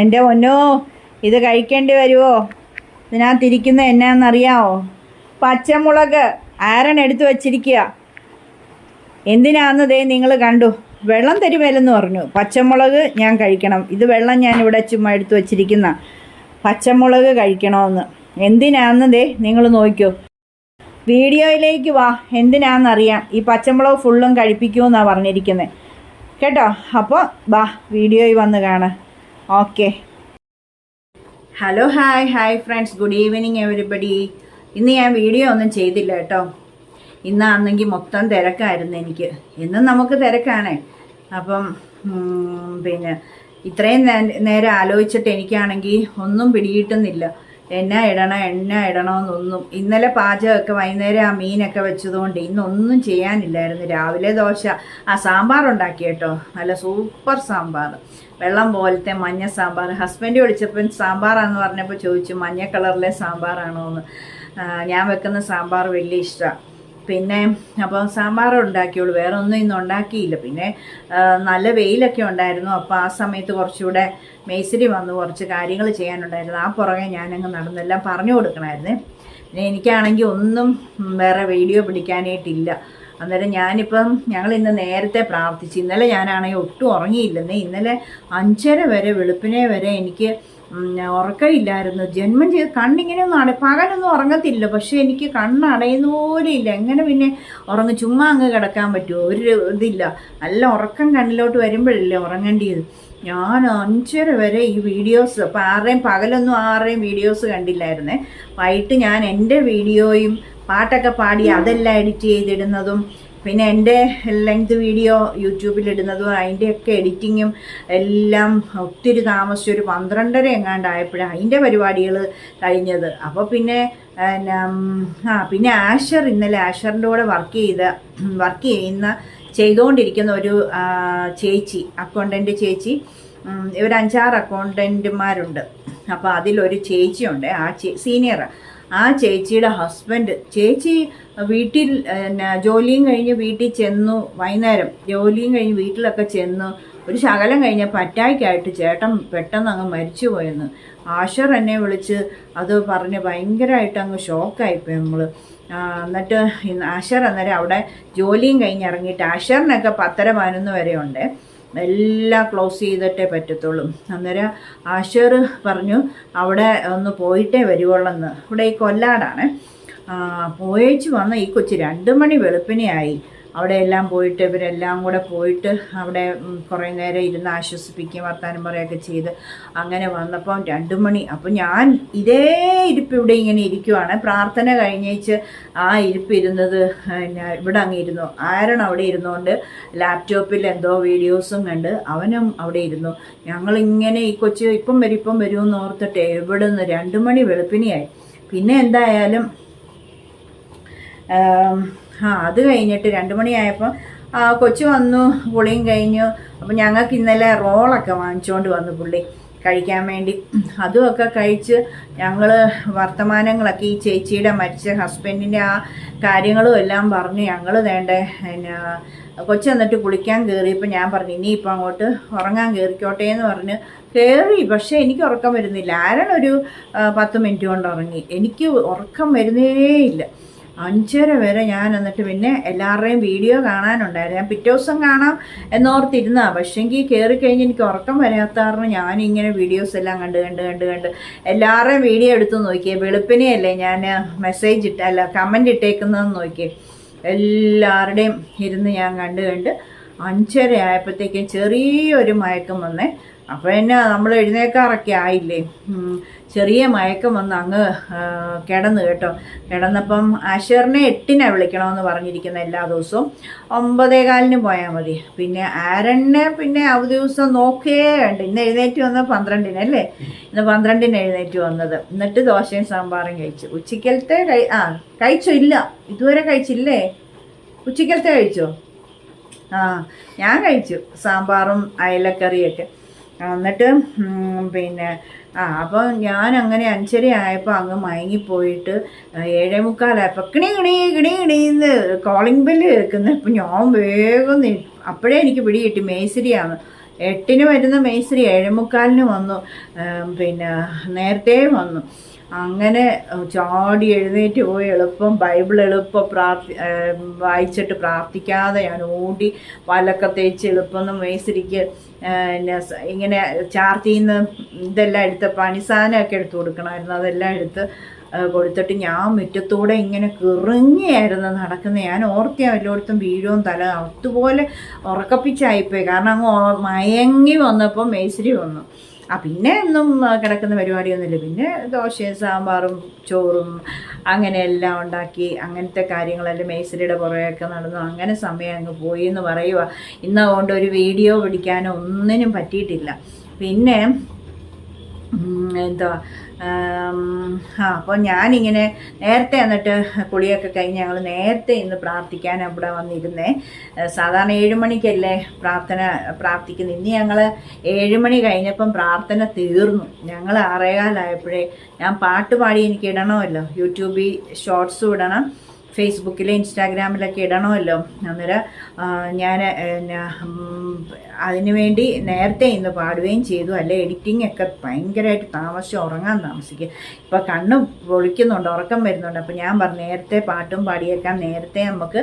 എൻ്റെ പൊന്നോ, ഇത് കഴിക്കേണ്ടി വരുമോ? ഇതിനകത്തിരിക്കുന്ന എന്നാന്നറിയാമോ? പച്ചമുളക് ആരൻ എടുത്തു വച്ചിരിക്കുക. എന്തിനാന്ന് നിങ്ങൾ കണ്ടു. വെള്ളം തരുമല്ലെന്ന് പറഞ്ഞു. പച്ചമുളക് ഞാൻ കഴിക്കണം. ഇത് വെള്ളം ഞാൻ ഇവിടെ ചുമ്മാ എടുത്തു വച്ചിരിക്കുന്ന പച്ചമുളക് കഴിക്കണമെന്ന്. എന്തിനാന്ന് നിങ്ങൾ നോക്കിയോ. വീഡിയോയിലേക്ക് വാ, എന്തിനാണെന്നറിയാം. ഈ പച്ചമുളക് ഫുള്ളും കഴിപ്പിക്കുമെന്നാണ് പറഞ്ഞിരിക്കുന്നത് കേട്ടോ. അപ്പോൾ വാ, വീഡിയോയിൽ വന്ന് കാണാം. Okay. Hello, hi friends, good evening everybody. ഇന്ന് ഞാൻ വീഡിയോ ഒന്നും ചെയ്തില്ല കേട്ടോ. ഇന്നാണെങ്കിൽ മൊത്തം തിരക്കായിരുന്നു എനിക്ക്. എന്നും നമുക്ക് തിരക്കാണേ. അപ്പം പിന്നെ ഇത്രയും നേരം ആലോചിച്ചിട്ട് എനിക്കാണെങ്കിൽ ഒന്നും പിടികിട്ടുന്നില്ല. എന്നാ ഇടണമെന്നൊന്നും. ഇന്നലെ പാചകമൊക്കെ വൈകുന്നേരം ആ മീനൊക്കെ വെച്ചതുകൊണ്ട് ഇന്നൊന്നും ചെയ്യാനില്ലായിരുന്നു. രാവിലെ ദോശ, സാമ്പാർ ഉണ്ടാക്കി കേട്ടോ. നല്ല സൂപ്പർ സാമ്പാർ, വെള്ളം പോലത്തെ മഞ്ഞ സാമ്പാർ. ഹസ്ബൻഡ് വിളിച്ചപ്പോൾ സാമ്പാറാന്ന് പറഞ്ഞപ്പോൾ ചോദിച്ചു മഞ്ഞ കളറിലെ സാമ്പാറാണോ എന്ന്. ഞാൻ വെക്കുന്ന സാമ്പാർ വലിയ ഇഷ്ടമാണ്. പിന്നെ അപ്പോൾ സാമ്പാർ ഉണ്ടാക്കിയുള്ളൂ, വേറെ ഒന്നും ഇന്ന് ഉണ്ടാക്കിയില്ല. പിന്നെ നല്ല വെയിലൊക്കെ ഉണ്ടായിരുന്നു. അപ്പോൾ ആ സമയത്ത് കുറച്ചുകൂടെ മേസ്തിരി വന്ന് കുറച്ച് കാര്യങ്ങൾ ചെയ്യാനുണ്ടായിരുന്നു. ആ പുറകെ ഞാനങ്ങ് നടന്നെല്ലാം പറഞ്ഞു കൊടുക്കണമായിരുന്നേ. പിന്നെ എനിക്കാണെങ്കിൽ ഒന്നും വേറെ വീഡിയോ പിടിക്കാനായിട്ടില്ല. അന്നേരം ഞങ്ങൾ ഇന്ന് നേരത്തെ പ്രാർത്ഥിച്ചു. ഇന്നലെ ഞാനാണെങ്കിൽ ഒട്ടും ഉറങ്ങിയില്ലെന്നേ. ഇന്നലെ 5:30 വരെ, വെളുപ്പിനെ വരെ എനിക്ക് ഉറക്കമില്ലായിരുന്നു. ജന്മം ചെയ്ത് കണ്ണിങ്ങനെ ഒന്നും പകലൊന്നും ഉറങ്ങത്തില്ല. പക്ഷേ എനിക്ക് കണ്ണടയുന്ന പോലെ ഇല്ല. എങ്ങനെ പിന്നെ ഉറങ്ങും? ചുമ്മാ അങ്ങ് കിടക്കാൻ പറ്റുമോ? ഒരു ഇതില്ല. നല്ല ഉറക്കം കണ്ണിലോട്ട് വരുമ്പോഴല്ലേ ഉറങ്ങേണ്ടിയത്. ഞാൻ 5:30 വരെ ഈ വീഡിയോസ്, അപ്പോൾ പകലൊന്നും 6 വീഡിയോസ് കണ്ടില്ലായിരുന്നേ. വൈകിട്ട് ഞാൻ എൻ്റെ വീഡിയോയും പാട്ടൊക്കെ പാടി അതെല്ലാം എഡിറ്റ് ചെയ്തിടുന്നതും, പിന്നെ എൻ്റെ ലെങ്ത് വീഡിയോ യൂട്യൂബിലിടുന്നതും അതിൻ്റെയൊക്കെ എഡിറ്റിങ്ങും എല്ലാം ഒത്തിരി താമസിച്ച് ഒരു 12:30 എങ്ങാണ്ടായപ്പോഴാണ് അതിൻ്റെ പരിപാടികൾ കഴിഞ്ഞത്. അപ്പോൾ പിന്നെ ആഷർ, ഇന്നലെ ആഷറിൻ്റെ കൂടെ വർക്ക് ചെയ്തുകൊണ്ടിരിക്കുന്ന ഒരു ചേച്ചി, അക്കൗണ്ടൻ്റ് ചേച്ചി, ഇവർ 5-6 അക്കൗണ്ടൻറ്റുമാരുണ്ട്. അപ്പോൾ അതിലൊരു ചേച്ചിയുണ്ട്, സീനിയറാണ്. ആ ചേച്ചിയുടെ ഹസ്ബൻഡ്, ചേച്ചി വീട്ടിൽ ജോലിയും കഴിഞ്ഞ് വീട്ടിൽ ചെന്നു. വൈകുന്നേരം ജോലിയും കഴിഞ്ഞ് വീട്ടിലൊക്കെ ചെന്ന് ഒരു ശകലം കഴിഞ്ഞപ്പോൾ അറ്റാക്കായിട്ട് ചേട്ടൻ പെട്ടെന്ന് അങ്ങ് മരിച്ചു പോയെന്ന് ആഷർ എന്നെ വിളിച്ച് അത് പറഞ്ഞ് ഭയങ്കരമായിട്ട് അങ്ങ് ഷോക്കായിപ്പോയി നമ്മൾ. എന്നിട്ട് ആഷർ അന്നേരം അവിടെ ജോലിയും കഴിഞ്ഞ് ഇറങ്ങിയിട്ട്, ആഷറിനൊക്കെ 10:30-11 വരെ ഉണ്ട്, എല്ലാം ക്ലോസ് ചെയ്തിട്ടേ പറ്റത്തുള്ളൂ. അന്നേരം ആഷർ പറഞ്ഞു അവിടെ ഒന്ന് പോയിട്ടേ വരുവുള്ളെന്ന്. ഇവിടെ ഈ കൊല്ലാടാണ്. പോയേച്ച് വന്ന ഈ കൊച്ച് 2 മണി വെളുപ്പിനെ ആയി. അവിടെ എല്ലാം പോയിട്ട് ഇവരെല്ലാം കൂടെ പോയിട്ട് അവിടെ കുറേ നേരം ഇരുന്ന് ആശ്വസിപ്പിക്കുകയും വർത്താനം പറയുകയൊക്കെ ചെയ്ത് അങ്ങനെ വന്നപ്പോൾ 2 മണി. അപ്പോൾ ഞാൻ ഇതേ ഇരിപ്പ് ഇവിടെ ഇങ്ങനെ ഇരിക്കുവാണ്. പ്രാർത്ഥന കഴിഞ്ഞേച്ച് ആ ഇരിപ്പിരുന്നത് ഇവിടെ അങ്ങ് ഇരുന്നു. ആരാണ് അവിടെ ഇരുന്നുകൊണ്ട് ലാപ്ടോപ്പിൽ എന്തോ വീഡിയോസും കണ്ട് അവനും അവിടെ ഇരുന്നു. ഞങ്ങളിങ്ങനെ ഈ കൊച്ച് ഇപ്പം വരുമെന്ന് ഓർത്തിട്ട് എവിടെ നിന്ന് 2 മണി വെളുപ്പിനെയായി. പിന്നെ എന്തായാലും അത് കഴിഞ്ഞിട്ട് 2 മണിയായപ്പോൾ കൊച്ചു വന്നു, പുള്ളിയും കഴിഞ്ഞു. അപ്പോൾ ഞങ്ങൾക്ക് ഇന്നലെ റോളൊക്കെ വാങ്ങിച്ചുകൊണ്ട് വന്നു പുള്ളി കഴിക്കാൻ വേണ്ടി. അതുമൊക്കെ കഴിച്ച് ഞങ്ങൾ വർത്തമാനങ്ങളൊക്കെ ഈ ചേച്ചിയുടെ മരിച്ച ഹസ്ബൻഡിൻ്റെ ആ കാര്യങ്ങളും എല്ലാം പറഞ്ഞ് ഞങ്ങൾ വേണ്ടേ. പിന്നെ കൊച്ചു വന്നിട്ട് കുളിക്കാൻ കയറിയപ്പോൾ ഞാൻ പറഞ്ഞു ഇനിയിപ്പോൾ അങ്ങോട്ട് ഉറങ്ങാൻ കയറിക്കോട്ടെ എന്ന് പറഞ്ഞ് കയറി. പക്ഷേ എനിക്ക് ഉറക്കം വരുന്നില്ല. ആരാണൊരു 10 മിനിറ്റ് കൊണ്ട് ഉറങ്ങി. എനിക്ക് ഉറക്കം വരുന്നേയില്ല. 5:30 വരെ ഞാൻ. എന്നിട്ട് പിന്നെ എല്ലാവരുടെയും വീഡിയോ കാണാനുണ്ടായിരുന്നു. ഞാൻ പിറ്റേ ദിവസം കാണാം എന്നോർത്തിരുന്നതാണ്. പക്ഷേങ്കിൽ കയറി കഴിഞ്ഞ് എനിക്ക് ഉറക്കം വരാത്ത കാരണം ഞാനിങ്ങനെ വീഡിയോസ് എല്ലാം കണ്ട് എല്ലാവരുടെയും വീഡിയോ എടുത്ത് നോക്കിയേ. വെളുപ്പിനെയല്ലേ ഞാൻ കമൻ്റ് ഇട്ടേക്കുന്നതെന്ന് നോക്കിയേ. എല്ലാവരുടെയും ഇരുന്ന് ഞാൻ കണ്ട് 5:30 ആയപ്പോഴത്തേക്കും ചെറിയൊരു മയക്കം വന്നേ. അപ്പോൾ എന്നെ നമ്മൾ എഴുന്നേക്കാറൊക്കെ ആയില്ലേ, ചെറിയ മയക്കം വന്ന് അങ്ങ് കിടന്നു കേട്ടോ. കിടന്നപ്പം ആഷറിനെ 8-നാണ് വിളിക്കണമെന്ന് പറഞ്ഞിരിക്കുന്നത് എല്ലാ ദിവസവും. 9:15 പോയാൽ മതി. പിന്നെ ആരണ്ണെ പിന്നെ അവധി ദിവസം നോക്കേ ഉണ്ട്. ഇന്ന് എഴുന്നേറ്റ് വന്നത് 12-നല്ലേ. ഇന്ന് 12-ന് എഴുന്നേറ്റ് വന്നത്. എന്നിട്ട് ദോശയും സാമ്പാറും കഴിച്ചു. ഉച്ചക്കലത്തെ കഴിച്ചോ? ഇല്ല, ഇതുവരെ കഴിച്ചില്ലേ. ഉച്ചക്കലത്തെ കഴിച്ചോ? ഞാൻ കഴിച്ചു സാമ്പാറും അയലക്കറിയൊക്കെ. എന്നിട്ട് പിന്നെ അപ്പോൾ ഞാൻ അങ്ങനെ 5:30 ആയപ്പോൾ അങ്ങ് മയങ്ങിപ്പോയിട്ട് 7:45 കിണീന്ന് കോളിംഗ് ബെല്ല് കേൾക്കുന്നത്. അപ്പോൾ ഞാൻ വേഗം അപ്പോഴേ എനിക്ക് പിടി കിട്ടി മേസ്തിരിയാണ്. 8-ന് വരുന്ന മേസ്ത്രി 7:45 വന്നു. പിന്നെ നേരത്തെ വന്നു. അങ്ങനെ ചാടി എഴുന്നേറ്റ് പോയി എളുപ്പം ബൈബിൾ എളുപ്പം വായിച്ചിട്ട് പ്രാർത്ഥിക്കാതെ ഞാൻ ഓടി പല്ലൊക്കെ തേച്ച് എളുപ്പം മേസ്ത്രിക്ക് ഇങ്ങനെ ചാർത്തിന്ന് ഇതെല്ലാം എടുത്ത് പണിസാധനമൊക്കെ എടുത്ത് കൊടുക്കണമായിരുന്നു. അതെല്ലാം എടുത്ത് കൊടുത്തിട്ട് ഞാൻ മുറ്റത്തൂടെ ഇങ്ങനെ കിറങ്ങിയായിരുന്നു നടക്കുന്നത്. ഞാൻ ഓർത്തിയാ എല്ലായിടത്തും വീഴും തല അതുപോലെ ഉറക്കപ്പിച്ചായിപ്പോയി. കാരണം അങ്ങ് മയങ്ങി വന്നപ്പോൾ മേസ്ത്രി വന്നു. പിന്നെ ഒന്നും കിടക്കുന്ന പരിപാടിയൊന്നുമില്ല. പിന്നെ ദോശയും സാമ്പാറും ചോറും അങ്ങനെയെല്ലാം ഉണ്ടാക്കി അങ്ങനത്തെ കാര്യങ്ങളെല്ലാം മേസ്ത്രിയുടെ പുറകെയൊക്കെ നടന്നു. അങ്ങനെ സമയം അങ്ങ് പോയി എന്ന് പറയുക. ഇന്ന് അതുകൊണ്ട് ഒരു വീഡിയോ പിടിക്കാനോ ഒന്നിനും പറ്റിയിട്ടില്ല. പിന്നെ എന്താ അപ്പോൾ ഞാനിങ്ങനെ നേരത്തെ എന്നിട്ട് കുളിയൊക്കെ കഴിഞ്ഞ് ഞങ്ങൾ നേരത്തെ ഇന്ന് പ്രാർത്ഥിക്കാൻ അവിടെ വന്നിരുന്നേ. സാധാരണ 7 മണിക്കല്ലേ പ്രാർത്ഥിക്കുന്നത്. ഇന്ന് ഞങ്ങൾ 7 മണി കഴിഞ്ഞപ്പം പ്രാർത്ഥന തീർന്നു. ഞങ്ങൾ 6:15 ഞാൻ പാട്ട് പാടി എനിക്ക് ഇടണമല്ലോ, യൂട്യൂബിൽ ഷോർട്സും ഇടണം, ഫേസ്ബുക്കിൽ ഇൻസ്റ്റാഗ്രാമിലൊക്കെ ഇടണമല്ലോ. അന്നേരം ഞാൻ അതിനു വേണ്ടി നേരത്തെ ഇന്ന് പാടുകയും ചെയ്തു. അല്ലെ എഡിറ്റിംഗ് ഒക്കെ ഭയങ്കരമായിട്ട് ഉറങ്ങാൻ താമസിക്കും. ഇപ്പോൾ കണ്ണ് പൊളിക്കുന്നുണ്ട്, ഉറക്കം വരുന്നുണ്ട്. അപ്പോൾ ഞാൻ പറഞ്ഞു നേരത്തെ പാട്ടും പാടിയേക്കാം, നേരത്തെ നമുക്ക്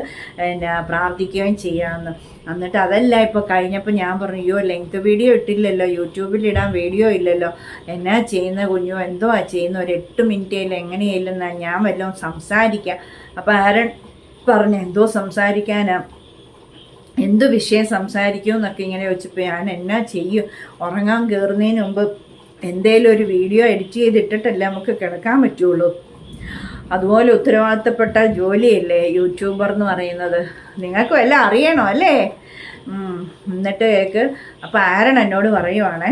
പ്രാർത്ഥിക്കുകയും ചെയ്യാമെന്ന്. എന്നിട്ട് അതല്ല ഇപ്പോൾ കഴിഞ്ഞപ്പോൾ ഞാൻ പറഞ്ഞു, അയ്യോ ലെങ്ത് വീഡിയോ ഇട്ടില്ലല്ലോ, യൂട്യൂബിലിടാൻ വീഡിയോ ഇല്ലല്ലോ, എന്നാ ചെയ്യുന്ന കുഞ്ഞു, എന്തോ ചെയ്യുന്ന, ഒരു 8 മിനിറ്റേലും എങ്ങനെയില്ലെന്നാ ഞാൻ വല്ലതും സംസാരിക്കാം. അപ്പോൾ ആരൻ പറഞ്ഞു എന്തോ സംസാരിക്കാനാ, എന്തു വിഷയം സംസാരിക്കും എന്നൊക്കെ ഇങ്ങനെ വെച്ചപ്പോൾ ഞാൻ എന്നാ ചെയ്യും, ഉറങ്ങാൻ കയറുന്നതിന് മുമ്പ് എന്തേലും ഒരു വീഡിയോ എഡിറ്റ് ചെയ്തിട്ടിട്ടല്ലേ നമുക്ക് കിടക്കാൻ പറ്റുള്ളൂ. അതുപോലെ ഉത്തരവാദിത്തപ്പെട്ട ജോലിയല്ലേ യൂട്യൂബർ എന്ന് പറയുന്നത്. നിങ്ങൾക്ക് വല്ലതും അറിയണോ അല്ലേ? എന്നിട്ട് കേൾക്ക്. അപ്പോൾ ആരൻ എന്നോട് പറയുവാണേ,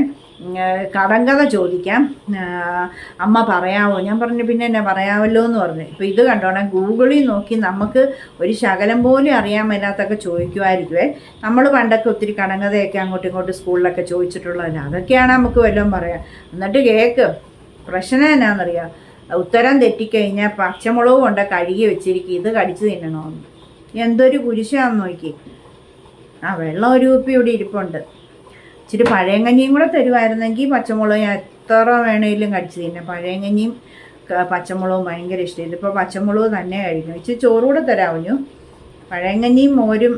കടങ്കഥ ചോദിക്കാം അമ്മ പറയാമോ? ഞാൻ പറഞ്ഞു പിന്നെ എന്നെ പറയാമല്ലോ എന്ന് പറഞ്ഞു. ഇപ്പോൾ ഇത് കണ്ടോണേ, ഗൂഗിളിൽ നോക്കി നമുക്ക് ഒരു ശകലം പോലും അറിയാൻ മേലാത്തൊക്കെ ചോദിക്കുമായിരിക്കുമേ. നമ്മൾ പണ്ടൊക്കെ ഒത്തിരി കടങ്കഥയൊക്കെ അങ്ങോട്ടും ഇങ്ങോട്ടും സ്കൂളിലൊക്കെ ചോദിച്ചിട്ടുള്ളതല്ല. അതൊക്കെയാണ് നമുക്ക് വല്ലതും പറയാം. എന്നിട്ട് കേൾക്ക്, പ്രശ്നം എന്നാണെന്നറിയാം, ഉത്തരം തെറ്റിക്കഴിഞ്ഞാൽ പച്ചമുളക് കൊണ്ട് കഴുകി വെച്ചിരിക്കും, ഇത് കടിച്ച് തിന്നണമെന്ന്. എന്തൊരു കുരിശാന്ന് നോക്കി. വെള്ളം ഒരു കുപ്പി ഇവിടെ ഇരിപ്പുണ്ട്. ഇച്ചിരി പഴയങ്കഞ്ഞിയും കൂടെ തരുമായിരുന്നെങ്കിൽ പച്ചമുളക് ഞാൻ എത്ര വേണേലും കടിച്ച് തിന്നെ. പഴയങ്കഞ്ഞിയും പച്ചമുളകും ഭയങ്കര ഇഷ്ടം. ഇതിപ്പോൾ പച്ചമുളക് തന്നെ കഴിക്കും. ഇച്ചിരി ചോറ് കൂടെ തരാവുന്നു. പഴയങ്കഞ്ഞിയും മോരും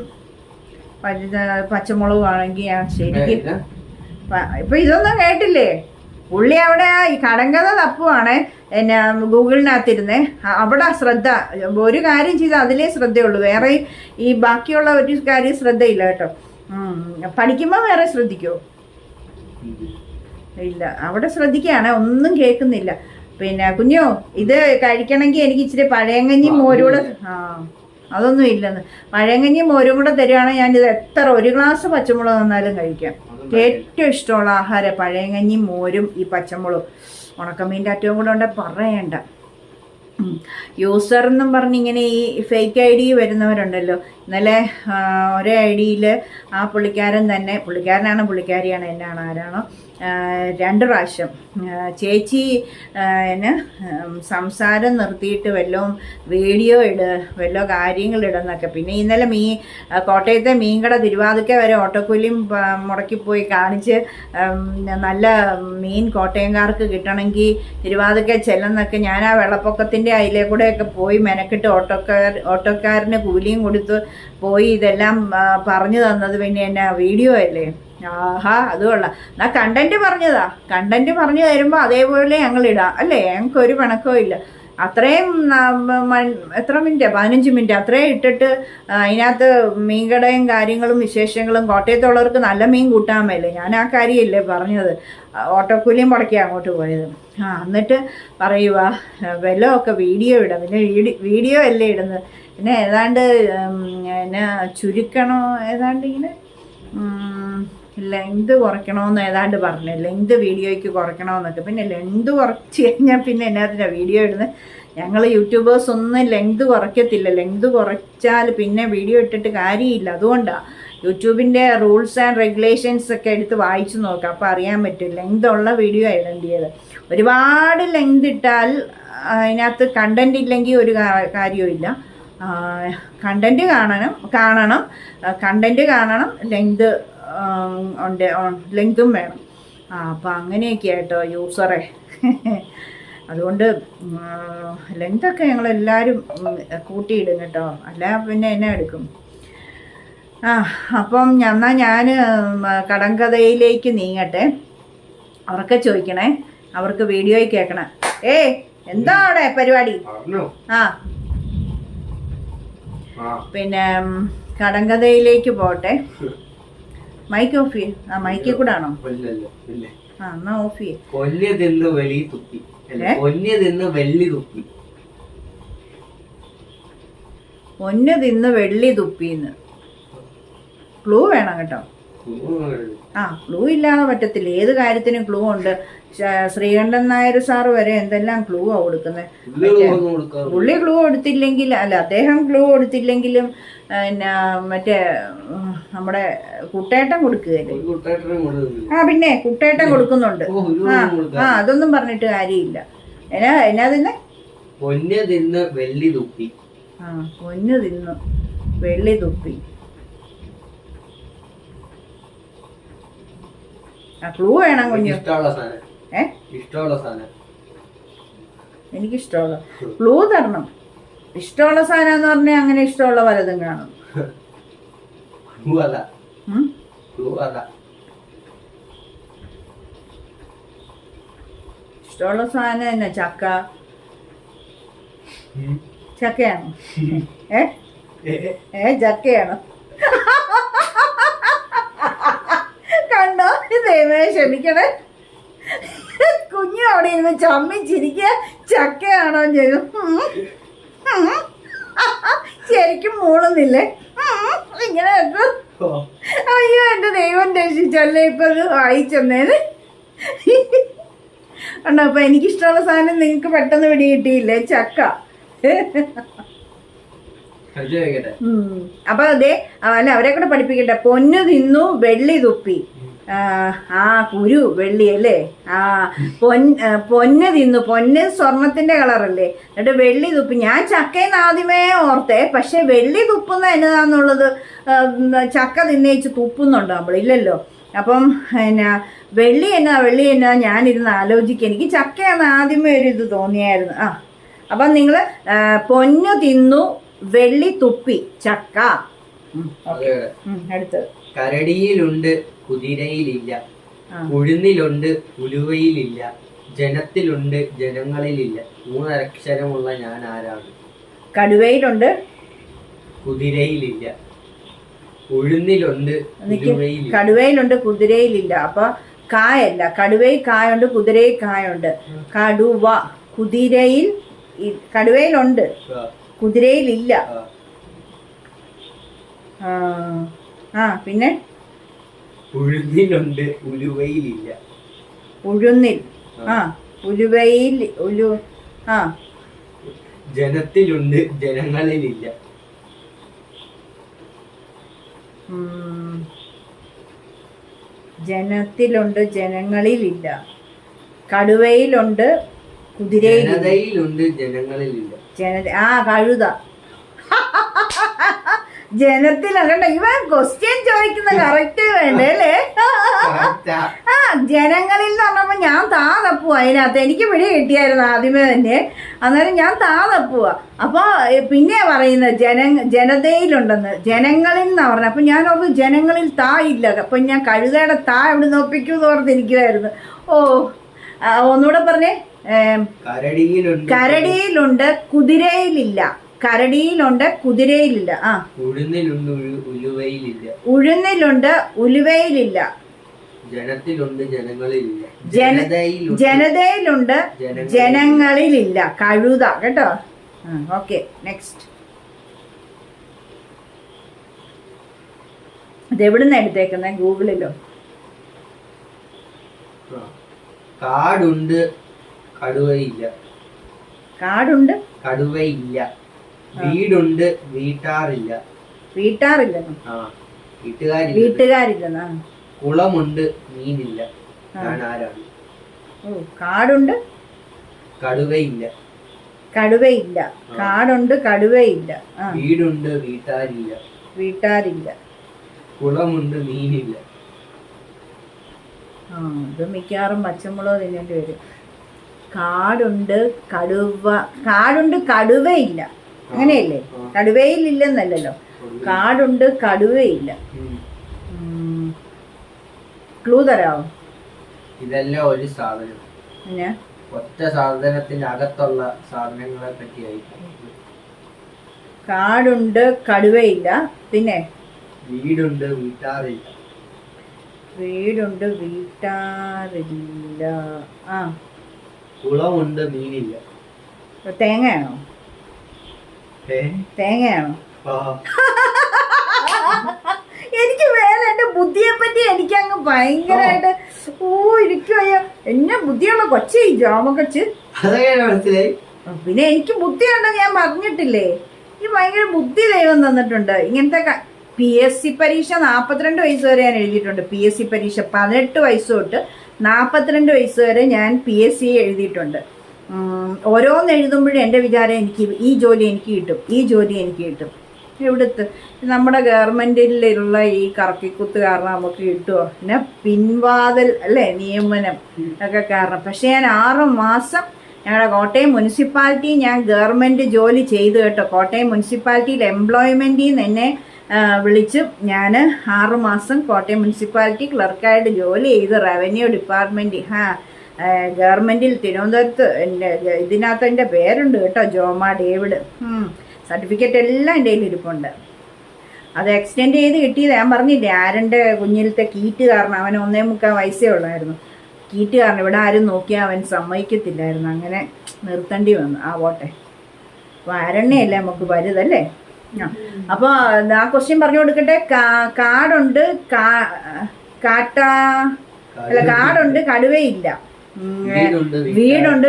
പച്ചമുളകും ആണെങ്കിൽ ഞാൻ ശരിക്കും ഇപ്പം ഇതൊന്നും കേട്ടില്ലേ? പുള്ളി അവിടെ ഈ കടങ്കഥ തപ്പുവാണ് എന്നെ ഗൂഗിളിനകത്തിരുന്നേ. അവിടെ ശ്രദ്ധ, ഒരു കാര്യം ചെയ്താൽ അതിലേ ശ്രദ്ധയുള്ളൂ, വേറെ ഈ ബാക്കിയുള്ള ഒരു കാര്യം ശ്രദ്ധയില്ല കേട്ടോ. പഠിക്കുമ്പോൾ വേറെ ശ്രദ്ധിക്കുമോ? ഇല്ല, അവിടെ ശ്രദ്ധിക്കുകയാണ്, ഒന്നും കേൾക്കുന്നില്ല. പിന്നെ കുഞ്ഞോ, ഇത് കഴിക്കണമെങ്കിൽ എനിക്ക് ഇച്ചിരി പഴയങ്കഞ്ഞിയും മോരും കൂടെ, അതൊന്നും ഇല്ലെന്ന്. പഴയങ്കഞ്ഞിയും മോരും കൂടെ തരുവാണെങ്കിൽ ഞാനിത് എത്ര 1 ഗ്ലാസ് പച്ചമുളക് തന്നാലും കഴിക്കാം. ഏറ്റവും ഇഷ്ടമുള്ള ആഹാരം പഴയങ്കഞ്ഞിയും മോരും ഈ പച്ചമുളകും. ഉണക്കമീൻ്റെ അറ്റവും കൂടെ ഉണ്ടെ പറയണ്ട. യൂസർ എന്നും പറഞ്ഞിങ്ങനെ ഈ ഫേക്ക് ID വരുന്നവരുണ്ടല്ലോ. ഇന്നലെ ഒരേ ID ആ പുള്ളിക്കാരനാണ് പുള്ളിക്കാരിയാണ് എന്നാണ് ആരാണോ 2 പ്രാവശ്യം ചേച്ചി എന്നെ സംസാരം നിർത്തിയിട്ട് വല്ലതും വീഡിയോ വല്ലോ കാര്യങ്ങളിടുന്നൊക്കെ. പിന്നെ ഇന്നലെ കോട്ടയത്തെ മീൻകട തിരുവാതിക്ക വരെ ഓട്ടോക്കൂലിയും മുടക്കിപ്പോയി കാണിച്ച് നല്ല മീൻ കോട്ടയംകാർക്ക് കിട്ടണമെങ്കിൽ തിരുവാതിക്ക ചെല്ലുന്നൊക്കെ ഞാൻ ആ വെള്ളപ്പൊക്കത്തിൻ്റെ അതിലേ കൂടെയൊക്കെ പോയി മെനക്കിട്ട് ഓട്ടോക്കാരന് കൂലിയും കൊടുത്ത് പോയി ഇതെല്ലാം പറഞ്ഞു തന്നത് പിന്നെ എന്നാ വീഡിയോ അല്ലേ? ആഹാ, അത് കൊള്ളാം. എന്നാ കണ്ടന്റ് പറഞ്ഞു തരുമ്പോൾ അതേപോലെ ഞങ്ങളിടാം അല്ലേ? ഞങ്ങൾക്കൊരു പിണക്കവും ഇല്ല. അത്രയും എത്ര മിനിറ്റ്, 15 മിനിറ്റ് അത്രയും ഇട്ടിട്ട് അതിനകത്ത് മീൻകടയും കാര്യങ്ങളും വിശേഷങ്ങളും. കോട്ടയത്തുള്ളവർക്ക് നല്ല മീൻ കൂട്ടാൻ മേലേ, ഞാൻ ആ കാര്യമില്ലേ പറഞ്ഞത്. ഓട്ടോക്കൂലിയും മുടക്കിയാണ് അങ്ങോട്ട് പോയത്. എന്നിട്ട് പറയുക വെല്ലമൊക്കെ വീഡിയോ ഇടാം. പിന്നെ വീഡിയോ അല്ലേ ഇടുന്നത്, പിന്നെ ഏതാണ്ട് എന്നാ ചുരുക്കണോ, ഏതാണ്ട് ഇങ്ങനെ ലെങ്ത് കുറയ്ക്കണമെന്ന് ഏതാണ്ട് പറഞ്ഞു. ലെങ്ത് വീഡിയോയ്ക്ക് കുറയ്ക്കണമെന്നൊക്കെ. പിന്നെ ലെങ്ത് കുറച്ച് കഴിഞ്ഞാൽ പിന്നെ എന്നാത്തിനാ വീഡിയോ ഇടുന്നത്? ഞങ്ങൾ യൂട്യൂബേഴ്സ് ഒന്നും ലെങ്ത് കുറയ്ക്കത്തില്ല. ലെങ്ത് കുറച്ചാൽ പിന്നെ വീഡിയോ ഇട്ടിട്ട് കാര്യമില്ല. അതുകൊണ്ടാണ് യൂട്യൂബിൻ്റെ റൂൾസ് ആൻഡ് റെഗുലേഷൻസ് ഒക്കെ എടുത്ത് വായിച്ചു നോക്കാം, അപ്പോൾ അറിയാൻ പറ്റും ലെങ്ത് ഉള്ള വീഡിയോ ഇടേണ്ടത്. ഒരുപാട് ലെങ്ത് ഇട്ടാൽ അതിനകത്ത് കണ്ടന്റ് ഇല്ലെങ്കിൽ ഒരു കാര്യവും ഇല്ല. കണ്ടൻറ്റ് കാണണം കണ്ടൻറ്റ് കാണണം, ഉണ്ട്, ലെങ്തും വേണം. അപ്പോൾ അങ്ങനെയൊക്കെ ആയിട്ടോ യൂസറെ. അതുകൊണ്ട് ലെങ്തൊക്കെ ഞങ്ങളെല്ലാവരും കൂട്ടിയിടും കേട്ടോ, അല്ല പിന്നെ എന്നെ എടുക്കും. അപ്പം എന്നാൽ ഞാൻ കടങ്കഥയിലേക്ക് നീങ്ങട്ടെ. അവർക്ക് ചോദിക്കണേ, അവർക്ക് വീഡിയോയിൽ കേൾക്കണം. എന്താ അവിടെ പരിപാടി? പിന്നെ കടങ്കഥയിലേക്ക് പോട്ടെ. മൈക്ക് ഓഫ് ചെയ്യ്. മൈക്കിൽ കൂടെ ആണോ? എന്നാ ഓഫ് ചെയ്യ്. പൊന്ന് തിന്ന് വെള്ളി തുപ്പിന്ന് ക്ലൂ വേണം കേട്ടോ. ക്ലൂ ഇല്ലാതെ പറ്റത്തില്ല. ഏത് കാര്യത്തിനും ക്ലൂ ഉണ്ട്. ശ്രീകണ്ഠൻ നായർ സാറ് വരെ എന്തെല്ലാം ക്ലൂ ആ കൊടുക്കുന്നത്. പുള്ളി ക്ലൂ കൊടുത്തില്ലെങ്കിൽ, അല്ല അദ്ദേഹം ക്ലൂ കൊടുത്തില്ലെങ്കിലും പിന്നെ മറ്റേ നമ്മുടെ കുട്ടേട്ടൻ കൊടുക്കുകയല്ലേ. പിന്നെ കുട്ടേട്ടൻ കൊടുക്കുന്നുണ്ട്. അതൊന്നും പറഞ്ഞിട്ട് കാര്യമില്ല. എന്നാ തിന്നെ? പൊന്ന് തിന്ന് വെള്ളി തുപ്പി. പൊന്ന് തിന്ന് വെള്ളി തുപ്പി. ക്ലൂ വേണം കുഞ്ഞു. എനിക്കിഷ്ടമുള്ള ക്ലൂ തരണം. ഇഷ്ടമുള്ള സാധനം എന്ന് പറഞ്ഞാൽ അങ്ങനെ ഇഷ്ടമുള്ള പലതും കാണും. ഇഷ്ടമുള്ള സാധനം തന്നെ ചക്ക. ചക്കയാണോ? ചക്കയാണോ? കണ്ടോ? ദൈവമേ ക്ഷമിക്കണേ. കുഞ്ഞു അവിടെ ഇരുന്ന് ചമ്മിച്ചിരിക്കുക. ചക്കയാണോ ചെയ്തു. ശരിക്കും മൂളുന്നില്ലേ ഇങ്ങനെ? അയ്യോ എന്റെ ദൈവം രക്ഷിച്ചല്ലേ. ഇപ്പൊ അത് വായിച്ചെന്നേന് കണ്ടോ? അപ്പൊ എനിക്കിഷ്ടമുള്ള സാധനം നിങ്ങൾക്ക് പെട്ടെന്ന് പിടി കിട്ടിയില്ലേ? ചക്ക. അപ്പൊ അതെ, അല്ല അവരെ കൂടെ പഠിപ്പിക്കട്ടെ. പൊന്നു തിന്നു വെള്ളി തുപ്പി. കുരു വെള്ളി അല്ലേ? പൊന്ന് തിന്നു. പൊന്ന് സ്വർണത്തിന്റെ കളറല്ലേ? എന്നിട്ട് വെള്ളി തുപ്പി. ഞാൻ ചക്കയെന്ന് ആദ്യമേ ഓർത്തേ. പക്ഷെ വെള്ളി തുപ്പുന്ന എന്നതാന്നുള്ളത് ചക്ക തിന്നേച്ച് തുപ്പുന്നുണ്ടോ നമ്മളില്ലല്ലോ. അപ്പം പിന്നെ വെള്ളി എന്നാ ഞാനിരുന്ന് ആലോചിക്കുക. എനിക്ക് ചക്കയാന്ന് ആദ്യമേ ഒരു ഇത് തോന്നിയായിരുന്നു. അപ്പം നിങ്ങൾ പൊന്നു തിന്നു വെള്ളി തുപ്പി ചക്ക. അടുത്തത്. കരടിയിലുണ്ട് കുതിരയിലില്ല, ഉഴുന്നിലുണ്ട് ഉലുവയിലില്ല, ജനത്തിലുണ്ട് ജനങ്ങളിലില്ല. 3 അക്ഷരമുള്ള ഞാൻ ആരാണ്? കടുവയിലുണ്ട്, കുതിരയിലില്ല, ഉഴുന്നിലുണ്ട്, കടുവയിലുണ്ട്, കുതിരയിലില്ല. അപ്പൊ കായല്ല. കടുവയിൽ കായുണ്ട്, കുതിരയിൽ കായുണ്ട്. കടുവ കുതിരയിൽ, കടുവയിലുണ്ട്, കുതിരയിലില്ല. പിന്നെ ഉഴുന്നിലുണ്ട് ഉലുവയിലില്ല. ഉഴുന്നിൽ, ഉലുവയിൽ, ജനത്തിലുണ്ട് ജനങ്ങളിലില്ല. ജനത്തിലുണ്ട് ജനങ്ങളിലില്ല. കടുവയിലുണ്ട്, കുതിരയിലുണ്ട്, ജനങ്ങളിലില്ല. കഴുത. ജനത്തിലകണ്ട. ഇവൻ ക്വസ്റ്റ്യൻ ചോദിക്കുന്ന കറക്റ്റ് വേണ്ടേ അല്ലേ? ജനങ്ങളിൽ എന്ന് പറഞ്ഞപ്പോ ഞാൻ താ തപ്പുക. അതിനകത്ത് എനിക്ക് പിടി കിട്ടിയായിരുന്നു ആദ്യമേ തന്നെ. അന്നേരം ഞാൻ താ തപ്പുക. അപ്പൊ പിന്നെ പറയുന്നത് ജനതയിലുണ്ടെന്ന്. ജനങ്ങളിൽ എന്നാ പറഞ്ഞത്. അപ്പൊ ഞാൻ ഓർത്ത് ജനങ്ങളിൽ താ ഇല്ല. അപ്പൊ ഞാൻ കഴുതയുടെ താ എവിടെ നോപ്പിക്കൂന്ന് ഓർത്തിരിക്കുവായിരുന്നു. ഒന്നുകൂടെ പറഞ്ഞേ. കരടിയിലുണ്ട് കുതിരയിലില്ല. കരടിയിലുണ്ട് കുതിരയിലില്ല. ഉഴുന്നിലുണ്ട് ഉലുവയിലില്ല. ജനത്തിലുണ്ട് ജനങ്ങളിലില്ല. ജനതയിലുണ്ട് ജനങ്ങളിലില്ല. കഴുത കേട്ടോ. Okay, next. ഇതെവിടുന്ന എടുത്തേക്കുന്നത്? ഗൂഗിളിലോ? കാടുണ്ട് കടുവയില്ല. കാടുണ്ട് കടുവയില്ല. വീടുണ്ട് വീട്ടാറില്ല. വീട്ടാറില്ലെന്നോ? വീട്ടുകാരില്ലെന്നാ. കുളമുണ്ട് മീനില്ല. ഞാൻ ആരാണ്? കാടുണ്ട് കടുവയില്ല. കടുവയില്ല. കാടുണ്ട്, കടുവയില്ല. വീടുണ്ട്, വീട്ടാരില്ല. വീട്ടാരില്ല. കുളമുണ്ട്, മീനില്ല. ഇത് മിക്കവാറും പച്ചമുളക് തിന്നേണ്ടി വരും. കാടുണ്ട്, കടുവയില്ല. അങ്ങനെയല്ലേ? കടുവയിലില്ലെന്നല്ലോ. കാടുണ്ട്, കടുവയില്ല. ക്ലൂ തരാമോ? ഇതെല്ലാം ഒരു സാധനം. ഒറ്റ സാധനത്തിന്റെ അകത്തുള്ള സാധനങ്ങളെ പറ്റിയായിരിക്കും. കാടുണ്ട്, കടുവയില്ല. പിന്നെ വീടുണ്ട്, വീട്ടാറില്ല. വീടുണ്ട്, വീട്ടാറില്ല. കുളമുണ്ട്, മീനില്ല. തേങ്ങയാണോ? തേങ്ങയാണോ? എനിക്ക് വേറെ എന്റെ ബുദ്ധിയെ പറ്റി എനിക്ക് അങ്ങ് ഭയങ്കരമായിട്ട് ഇരിക്കുവയ്യ. എന്നെ ബുദ്ധിയുള്ള കൊച്ചേ ജോമക്കൊച്ച്. പിന്നെ എനിക്ക് ബുദ്ധിയുണ്ടെന്ന് ഞാൻ പറഞ്ഞിട്ടില്ലേ? ഈ ഭയങ്കര ബുദ്ധി ദൈവം തന്നിട്ടുണ്ട്. ഇങ്ങനത്തെ PSC പരീക്ഷ 42 വയസ്സ് വരെ ഞാൻ എഴുതിയിട്ടുണ്ട്. PSC പരീക്ഷ 18 വയസ്സ് തൊട്ട് 42 വയസ്സ് വരെ ഞാൻ PSC എഴുതിയിട്ടുണ്ട്. ഓരോന്ന് എഴുതുമ്പോഴും എൻ്റെ വിചാരം എനിക്ക് ഈ ജോലി എനിക്ക് കിട്ടും. ഇവിടുത്തെ നമ്മുടെ ഗവൺമെൻറ്റിലുള്ള ഈ കറക്കിക്കുത്ത് കാരണം നമുക്ക് കിട്ടുമോ? പിന്നെ പിൻവാതിൽ അല്ലേ, നിയമനം ഒക്കെ കാരണം. പക്ഷേ ഞാൻ 6 മാസം ഞങ്ങളുടെ കോട്ടയം മുനിസിപ്പാലിറ്റി ഞാൻ ഗവൺമെൻറ് ജോലി ചെയ്തു കേട്ടോ. കോട്ടയം മുനിസിപ്പാലിറ്റിയിൽ എംപ്ലോയ്മെൻറ്റിൽ നിന്ന് എന്നെ വിളിച്ച് ഞാൻ 6 മാസം കോട്ടയം മുനിസിപ്പാലിറ്റി ക്ലർക്കായിട്ട് ജോലി ചെയ്ത് റവന്യൂ ഡിപ്പാർട്ട്മെൻറ്റ് ഗവൺമെൻറ്റിൽ തിരുവനന്തപുരത്ത്. ഇതിനകത്ത് എൻ്റെ പേരുണ്ട് കേട്ടോ, ജോമ ഡേവിഡ്. സർട്ടിഫിക്കറ്റ് എല്ലാം എൻ്റെ കയ്യിൽ ഇരിപ്പുണ്ട്. അത് എക്സ്റ്റെൻഡ് ചെയ്ത് കിട്ടിയത് ഞാൻ പറഞ്ഞില്ലേ, ആരൻ്റെ കുഞ്ഞിലത്തെ കീറ്റ് കാരണം. അവന് 1.25 വയസ്സേ ഉള്ളായിരുന്നു. കീറ്റ് കാരണം ഇവിടെ ആരും നോക്കിയാൽ അവൻ സമ്മതിക്കത്തില്ലായിരുന്നു. അങ്ങനെ നിർത്തേണ്ടി വന്നു. പോട്ടെ. അപ്പോൾ ആരണ്യല്ലേ നമുക്ക് വലുതല്ലേ. അപ്പോൾ ആ ക്വസ്റ്റ്യൻ പറഞ്ഞു കൊടുക്കട്ടെ. കാടുണ്ട്, കാടുണ്ട്, കടുവയില്ല. വീടുണ്ട്,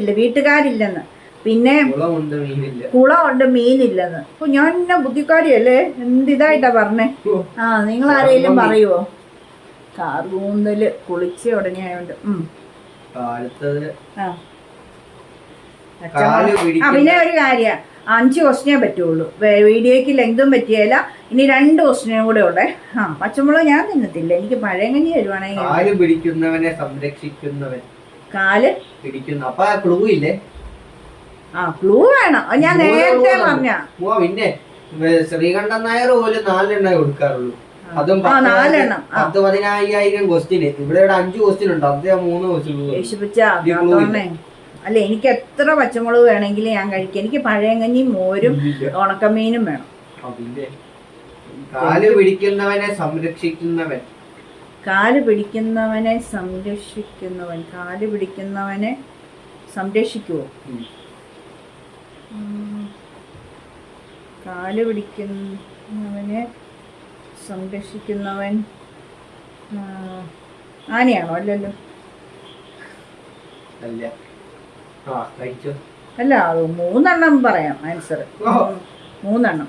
വീട്ടുകാരില്ലെന്ന്. പിന്നെ കുളമുണ്ട്, മീനില്ലെന്ന്. അപ്പൊ ഞാൻ എന്നെ ബുദ്ധിക്കാരിയല്ലേ? എന്തിതായിട്ടാ പറഞ്ഞേ? നിങ്ങൾ ആരെങ്കിലും പറയുവോ? കാർകൂന്തല് കുളിച്ച് ഉടനെയായോണ്ട്. പിന്നെ ഒരു കാര്യം, 5 ക്വസ്റ്റ്യനേ പറ്റുള്ളൂ. വീഡിയോക്ക് ലെങ്തും പറ്റിയല്ല. ഇനി 2 ക്വസ്റ്റ്യനും കൂടെ ഉള്ളേ. പച്ചമുളക് ഞാൻ തിന്നത്തില്ല. എനിക്ക് പഴയങ്ങഞ്ഞി തരുവാണെങ്കിൽ. കാല് പിടിക്കുന്നവനെ സംരക്ഷിക്കുന്നവൻ. കാല് പിടിക്കുന്ന. അപ്പൊ ക്ലൂ ഇല്ലേ? ക്ലൂ വേണം. ഞാൻ നേരത്തെ പറഞ്ഞ. പിന്നെ ശ്രീകണ്ഠൻ നായർ പോലും 4 എണ്ണ കൊടുക്കാറുള്ളൂ. അതും 4 എണ്ണം. 10,000 ക്വസ്റ്റ്യൻ. ഇവിടെ 5 ക്വസ്റ്റ്യൻ ഉണ്ട്. അത് 3 ക്വസ്റ്റ്യൻ. അല്ല, എനിക്ക് എത്ര പച്ചമുളക് വേണമെങ്കിലും ഞാൻ കഴിക്കാം. എനിക്ക് പഴയങ്ങഞ്ഞിയും മോരും ഉണക്കമീനും വേണം. കാല് പിടിക്കുന്നവനെ സംരക്ഷിക്കുന്നവൻ. കാല് പിടിക്കുന്നവനെ സംരക്ഷിക്കുന്നവൻ. കാല് പിടിക്കുന്നവനെ സംരക്ഷിക്കുവോ? കാല് പിടിക്കുന്നവനെ സംരക്ഷിക്കുന്നവൻ ആനയാണോ? അല്ലല്ലോ. അല്ല, 3 എണ്ണം പറയാം ആൻസർ. 3 എണ്ണം.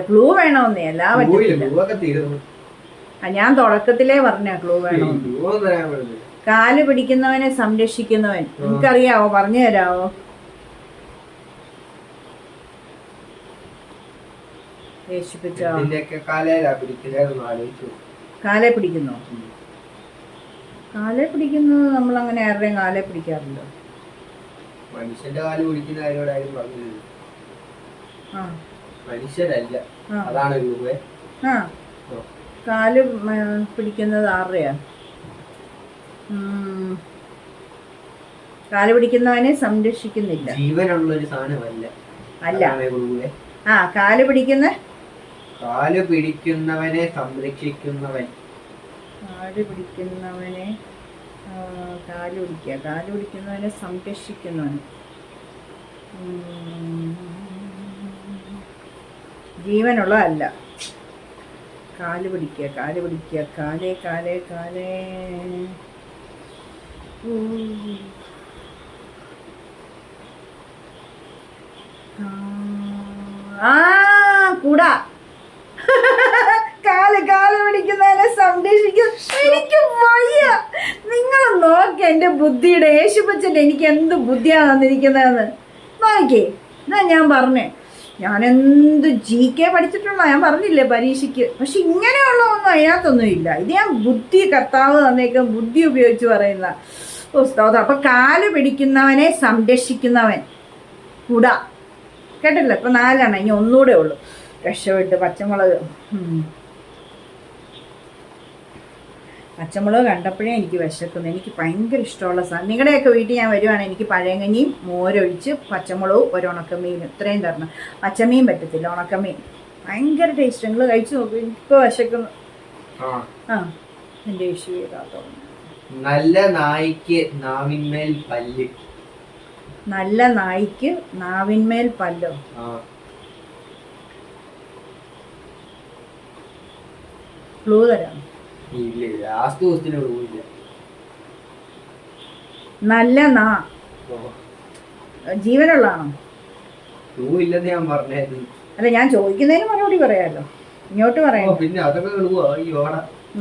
ക്ലൂ വേണമെന്നേ. എല്ലാ പറ്റില്ല. ഞാൻ തുടക്കത്തിലേ പറഞ്ഞ ക്ലൂ വേണമെന്ന്. കാല് പിടിക്കുന്നവനെ സംരക്ഷിക്കുന്നവൻ. നിനക്കറിയാവോ? പറഞ്ഞു തരാവോ? കാലെ പിടിക്കുന്നോ? കാലെ പിടിക്കുന്നത് നമ്മൾ അങ്ങനെ ആരുടെയും കാലെ പിടിക്കാറുണ്ടോ? മനുഷ്യന്റെ കാല് പിടിക്കുന്ന കാര്യമാരും പറഞ്ഞില്ല. മനുഷ്യരല്ല, അതാണ് രൂപേ. കാല് പിടിക്കുന്നത് ആരുടെയാ? കാല് പിടിക്കുന്നവനെ സംരക്ഷിക്കുന്നില്ല. ജീവനുള്ളൊരു സാധനമല്ല. അല്ല. കാല് പിടിക്കുന്നവനെ സംരക്ഷിക്കുന്നവൻ. കാല് പിടിക്കുന്നവനെ കാല് പിടിക്കുന്നവനെ സംരക്ഷിക്കുന്നവൻ. ജീവനുള്ളതല്ല. കാല് പിടിക്കുക. കാലേ കൂടാ. കാല് പിടിക്കുന്നതിനെ സംരക്ഷിക്കും. എനിക്ക് വയ്യ. നിങ്ങൾ നോക്കി എൻ്റെ ബുദ്ധിയുടെ യേശുപ്പച്ചൻ്റെ എനിക്ക് എന്ത് ബുദ്ധിയാണ് തന്നിരിക്കുന്നതെന്ന് നോക്കി. എന്നാ ഞാൻ പറഞ്ഞേ, ഞാൻ എന്ത് GK പഠിച്ചിട്ടുള്ള ഞാൻ പറഞ്ഞില്ലേ പരീക്ഷയ്ക്ക്. പക്ഷെ ഇങ്ങനെയുള്ള ഒന്നും അതിനകത്തൊന്നും ഇല്ല. ഇത് ഞാൻ ബുദ്ധി കർത്താവ് തന്നേക്കും ബുദ്ധി ഉപയോഗിച്ച് പറയുന്ന പുസ്തകം. അപ്പൊ കാല് പിടിക്കുന്നവനെ സംരക്ഷിക്കുന്നവൻ കൂടാ. കേട്ടില്ല? ഇപ്പൊ 4 ഇനി ഒന്നുകൂടെ ഉള്ളു. രക്ഷപ്പെട്ട് പച്ചമുളക്. പച്ചമുളക് കണ്ടപ്പോഴേ എനിക്ക് വിശക്കുന്നു. എനിക്ക് ഭയങ്കര ഇഷ്ടമുള്ള സാധനം. നിങ്ങളുടെയൊക്കെ വീട്ടിൽ ഞാൻ വരുവാണെങ്കിൽ എനിക്ക് പഴങ്കഞ്ഞിയും മോരൊഴിച്ച് പച്ചമുളകും ഒരു ഉണക്കമീനും ഇത്രയും തരണം. പച്ചമീൻ പറ്റത്തില്ല, ഉണക്കമീൻ ഭയങ്കര ടേസ്റ്റ്. നിങ്ങൾ കഴിച്ചു നോക്കൂ. എനിക്കിപ്പോൾ വിശക്കുന്നു. എൻ്റെ ഇഷ്യൂ ചെയ്താൽ നല്ല നായ്ക്ക് നാവിന്മേൽ പല്ല്. നല്ല നായ്ക്ക് നാവിന്മേൽ പല്ലോ? ക്ലൂ തരാം. നല്ല നാ ജീവനുള്ളതാണോ? അല്ല, ഞാൻ ചോദിക്കുന്നതിന് മറുപടി പറയാലോ. ഇങ്ങോട്ട് പറയാം.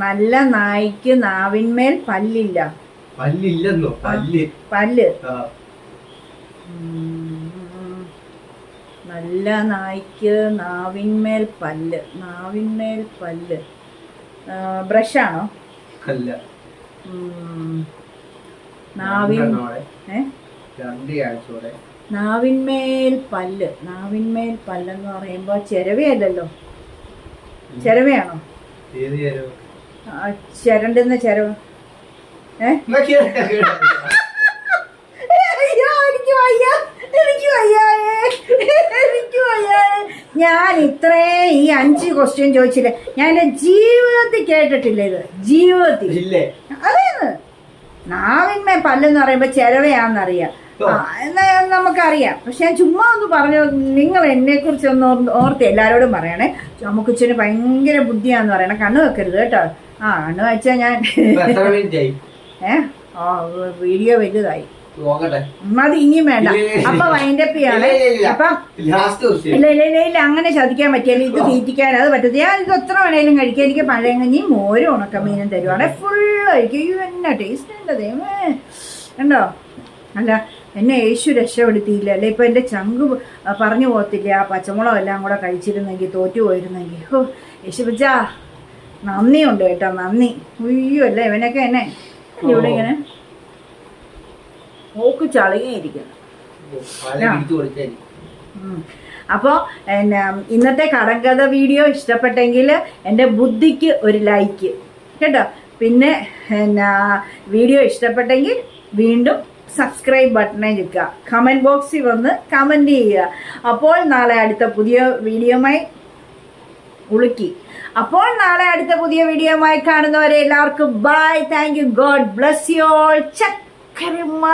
നല്ല നായ്ക്ക് നാവിന്മേൽ പല്ലില്ല. പല്ല്. നല്ല നായ്ക്ക് നാവിന്മേൽ പല്ല്. നാവിന്മേൽ പല്ല് ബ്രഷാണോ? അല്ല. നാവിന്മേൽ പല്ല്. നാവിന്മേൽ പല്ലെന്ന് പറയുമ്പോ ചിരവയല്ലല്ലോ. ചിരവയാണോ? ചിരണ്ടുന്ന ചിരവ്. ഞാൻ ഇത്രേ ഈ 5 ക്വസ്റ്റ്യൻ ചോദിച്ചില്ലേ, ഞാൻ എൻ്റെ ജീവിതത്തിൽ കേട്ടിട്ടില്ല ഇത്. ജീവിതത്തിൽ അതേന്ന് നാവിന്മേ പല്ലെന്ന് പറയുമ്പോ ചിരവയാന്നറിയാം, നമുക്കറിയാം. പക്ഷെ ഞാൻ ചുമ്മാ ഒന്ന് പറഞ്ഞു. നിങ്ങൾ എന്നെ കുറിച്ച് ഒന്ന് ഓർത്ത് എല്ലാരോടും പറയണേ. നമുക്കിച്ചിന് ഭയങ്കര ബുദ്ധിയാന്ന് പറയണേ. കണ്ണു വെക്കരുത് കേട്ടോ. കണ്ണു വെച്ചാ ഞാൻ വീഡിയോ വലുതായി മതി, ഇനിയും വേണ്ട. അപ്പൊ വൈൻഡപ്പ് ചെയ്യാണ്. അപ്പം ഇല്ല അങ്ങനെ ചതിക്കാൻ പറ്റിയാലും ഇത് തീറ്റിക്കാൻ അത് പറ്റത്തില്ല. ഞാൻ ഇത് എത്ര വേണേലും കഴിക്കാം. എനിക്ക് പഴങ്കഞ്ഞിയും മോരും ഉണക്കമീനും തരുവാണെ ഫുള്ള് കഴിക്കും. എന്നാ ടേസ്റ്റ് ഉണ്ട് ദൈവമേ, കണ്ടോ? അല്ല, എന്നെ യേശു രക്ഷപ്പെടുത്തിയില്ല. അല്ലെ ഇപ്പൊ എന്റെ ചങ്ക് പറഞ്ഞു പോകത്തില്ല. ആ പച്ചമുളക് എല്ലാം കൂടെ കഴിച്ചിരുന്നെങ്കിൽ, തോറ്റു പോയിരുന്നെങ്കിൽ. യേശു പച്ചാ നന്ദിയുണ്ട് കേട്ടോ, നന്ദി. ഉയ്യോ അല്ലേ ഇവനൊക്കെ എന്നെ ഇവിടെ ഇങ്ങനെ മൂക്ക് ചളിങ്ങിയിരിക്കുന്നു. അപ്പോൾ ഇന്നത്തെ കടങ്കഥ വീഡിയോ ഇഷ്ടപ്പെട്ടെങ്കിൽ എൻ്റെ ബുദ്ധിക്ക് ഒരു ലൈക്ക് കേട്ടോ. പിന്നെ വീഡിയോ ഇഷ്ടപ്പെട്ടെങ്കിൽ വീണ്ടും സബ്സ്ക്രൈബ് ബട്ടണേ നിൽക്കുക. കമൻറ്റ് ബോക്സിൽ വന്ന് കമൻറ്റ് ചെയ്യുക. അപ്പോൾ നാളെ അടുത്ത പുതിയ വീഡിയോയുമായി അപ്പോൾ നാളെ അടുത്ത പുതിയ വീഡിയോയുമായി കാണുന്നവരെ എല്ലാവർക്കും bye. Thank you. God bless you all. ചക്കരമ്മ.